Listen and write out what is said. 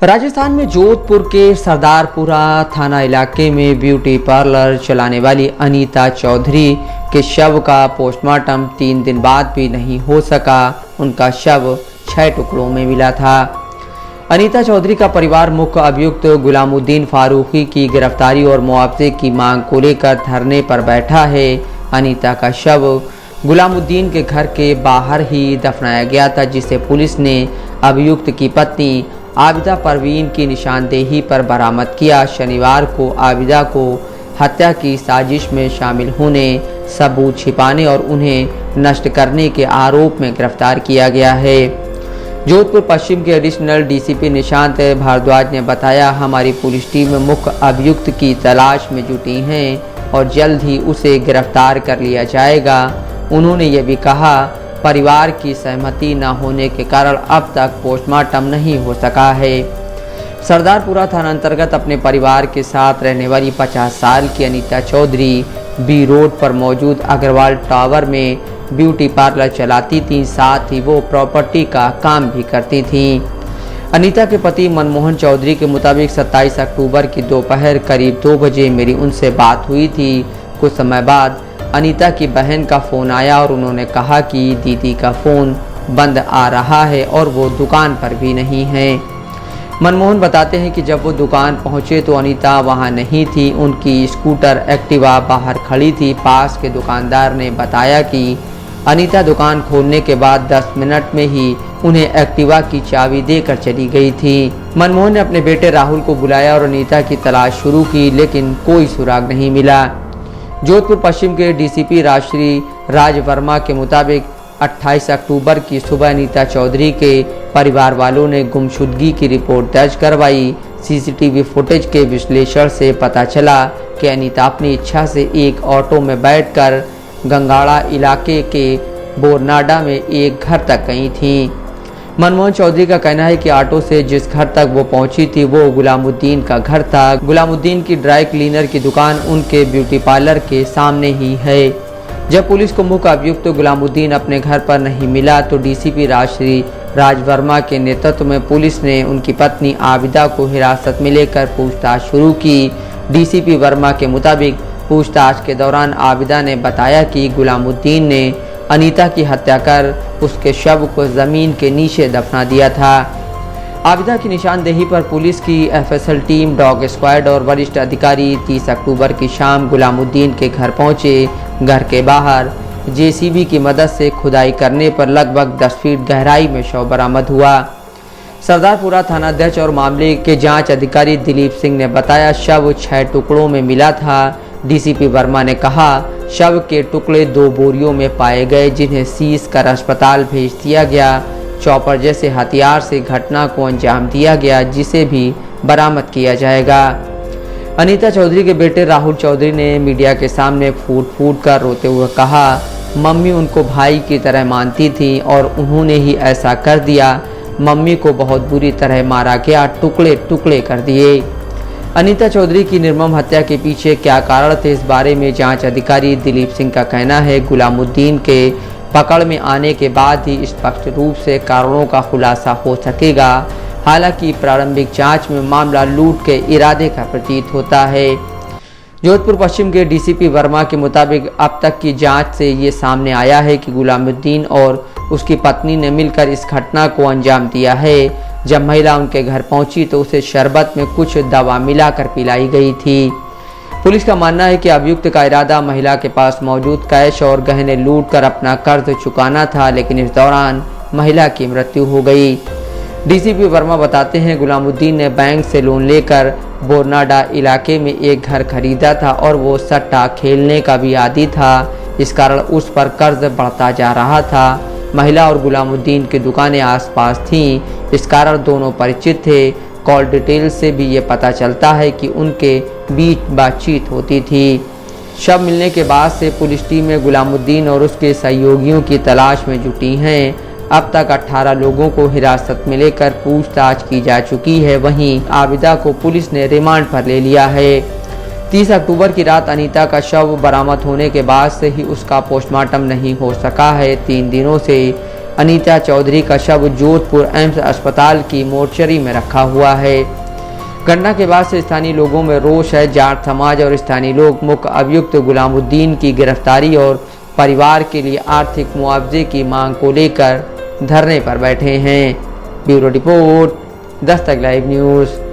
राजस्थान में जोधपुर के सरदारपुरा थाना इलाके में ब्यूटी पार्लर चलाने वाली अनीता चौधरी के शव का पोस्टमार्टम 3 दिन बाद भी नहीं हो सका। उनका शव 6 टुकड़ों में मिला था। अनीता चौधरी का परिवार मुख्य अभियुक्त गुलामुद्दीन फारूकी की गिरफ्तारी और मुआवजे की मांग को लेकर धरने पर बैठा है। अनीता का शव गुलामुद्दीन के घर के बाहर ही दफनाया गया था, जिसे पुलिस ने अभियुक्त की पत्नी आबिदा परवीन की निशानदेही पर बरामद किया। शनिवार को आबिदा को हत्या की साजिश में शामिल होने, सबूत छिपाने और उन्हें नष्ट करने के आरोप में गिरफ्तार किया गया है। जोधपुर पश्चिम के एडिशनल डीसीपी निशांत भारद्वाज ने बताया, हमारी पुलिस टीम मुख्य अभियुक्त की तलाश में जुटी हैं और जल्द ही उसे गिरफ्तार कर लिया जाएगा। उन्होंने ये भी कहा, परिवार की सहमति न होने के कारण अब तक पोस्टमार्टम नहीं हो सका है। सरदारपुरा थाना अंतर्गत अपने परिवार के साथ रहने वाली 50 साल की अनीता चौधरी बी रोड पर मौजूद अग्रवाल टावर में ब्यूटी पार्लर चलाती थी, साथ ही वो प्रॉपर्टी का काम भी करती थी। अनीता के पति मनमोहन चौधरी के मुताबिक 27 अक्टूबर की दोपहर करीब 2 बजे मेरी उनसे बात हुई थी। कुछ समय बाद अनीता की बहन का फ़ोन आया और उन्होंने कहा कि दीदी का फ़ोन बंद आ रहा है और वो दुकान पर भी नहीं है। मनमोहन बताते हैं कि जब वो दुकान पहुंचे तो अनीता वहां नहीं थी। उनकी स्कूटर एक्टिवा बाहर खड़ी थी। पास के दुकानदार ने बताया कि अनीता दुकान खोलने के बाद 10 मिनट में ही उन्हें एक्टिवा की चाबी देकर चली गई थी। मनमोहन ने अपने बेटे राहुल को बुलाया और अनीता की तलाश शुरू की, लेकिन कोई सुराग नहीं मिला। जोधपुर पश्चिम के डीसीपी राजश्री राज वर्मा के मुताबिक 28 अक्टूबर की सुबह अनीता चौधरी के परिवार वालों ने गुमशुदगी की रिपोर्ट दर्ज करवाई। सीसीटीवी फुटेज के विश्लेषण से पता चला कि अनीता अपनी इच्छा से एक ऑटो में बैठकर गंगाड़ा इलाके के बोरनाडा में एक घर तक गई थी। मनमोहन चौधरी का कहना है कि ऑटो से जिस घर तक वो पहुंची थी वो गुलामुद्दीन का घर था। गुलामुद्दीन की ड्राई क्लीनर की दुकान उनके ब्यूटी पार्लर के सामने ही है। जब पुलिस को मुख्य अभियुक्त गुलामुद्दीन अपने घर पर नहीं मिला तो डीसीपी राजश्री राज वर्मा के नेतृत्व में पुलिस ने उनकी पत्नी आबिदा को हिरासत में लेकर पूछताछ शुरू की। डीसीपी वर्मा के मुताबिक पूछताछ के दौरान आबिदा ने बताया कि गुलामुद्दीन ने अनीता की हत्या कर उसके शव को ज़मीन के नीचे दफना दिया था। आबिदा की निशानदेही पर पुलिस की एफएसएल टीम, डॉग स्क्वाड और वरिष्ठ अधिकारी 30 अक्टूबर की शाम गुलामुद्दीन के घर पहुंचे। घर के बाहर जेसीबी की मदद से खुदाई करने पर लगभग 10 फीट गहराई में शव बरामद हुआ। सरदारपुरा थानाध्यक्ष और मामले के जांच अधिकारी दिलीप सिंह ने बताया, शव 6 टुकड़ों में मिला था। डीसीपी वर्मा ने कहा, शव के टुकड़े 2 बोरियों में पाए गए, जिन्हें सीज कर अस्पताल भेज दिया गया। चॉपर जैसे हथियार से घटना को अंजाम दिया गया, जिसे भी बरामद किया जाएगा। अनीता चौधरी के बेटे राहुल चौधरी ने मीडिया के सामने फूट फूट कर रोते हुए कहा, मम्मी उनको भाई की तरह मानती थी और उन्होंने ही ऐसा कर दिया। मम्मी को बहुत बुरी तरह मारा गया, टुकड़े टुकड़े कर दिए। अनीता चौधरी की निर्मम हत्या के पीछे क्या कारण थे, इस बारे में जांच अधिकारी दिलीप सिंह का कहना है, गुलामुद्दीन के पकड़ में आने के बाद ही स्पष्ट रूप से कारणों का खुलासा हो सकेगा। हालांकि प्रारंभिक जांच में मामला लूट के इरादे का प्रतीत होता है। जोधपुर पश्चिम के डीसीपी वर्मा के मुताबिक अब तक की जांच से ये सामने आया है कि गुलामुद्दीन और उसकी पत्नी ने मिलकर इस घटना को अंजाम दिया है। जब महिला उनके घर पहुंची तो उसे शरबत में कुछ दवा मिलाकर पिलाई गई थी। पुलिस का मानना है कि अभियुक्त का इरादा महिला के पास मौजूद कैश और गहने लूटकर अपना कर्ज चुकाना था, लेकिन इस दौरान महिला की मृत्यु हो गई। डीसीपी वर्मा बताते हैं, गुलामुद्दीन ने बैंक से लोन लेकर बोरनाडा इलाके में एक घर खरीदा था और वो सट्टा खेलने का भी आदी था। इस कारण उस पर कर्ज बढ़ता जा रहा था। महिला और गुलामुद्दीन की दुकानें आसपास थीं, इस कारण दोनों परिचित थे। कॉल डिटेल से भी ये पता चलता है कि उनके बीच बातचीत होती थी। शव मिलने के बाद से पुलिस टीमें गुलामुद्दीन और उसके सहयोगियों की तलाश में जुटी हैं। अब तक 18 लोगों को हिरासत में लेकर पूछताछ की जा चुकी है। वहीं आबिदा को पुलिस ने रिमांड पर ले लिया है। 30 अक्टूबर की रात अनीता का शव बरामद होने के बाद से ही उसका पोस्टमार्टम नहीं हो सका है। 3 दिनों से अनीता चौधरी का शव जोधपुर एम्स अस्पताल की मोर्चरी में रखा हुआ है। घटना के बाद से स्थानीय लोगों में रोष है। जाट समाज और स्थानीय लोग मुख्य अभियुक्त गुलामुद्दीन की गिरफ्तारी और परिवार के लिए आर्थिक मुआवजे की मांग को लेकर धरने पर बैठे हैं। Bureau report, Dastak live news.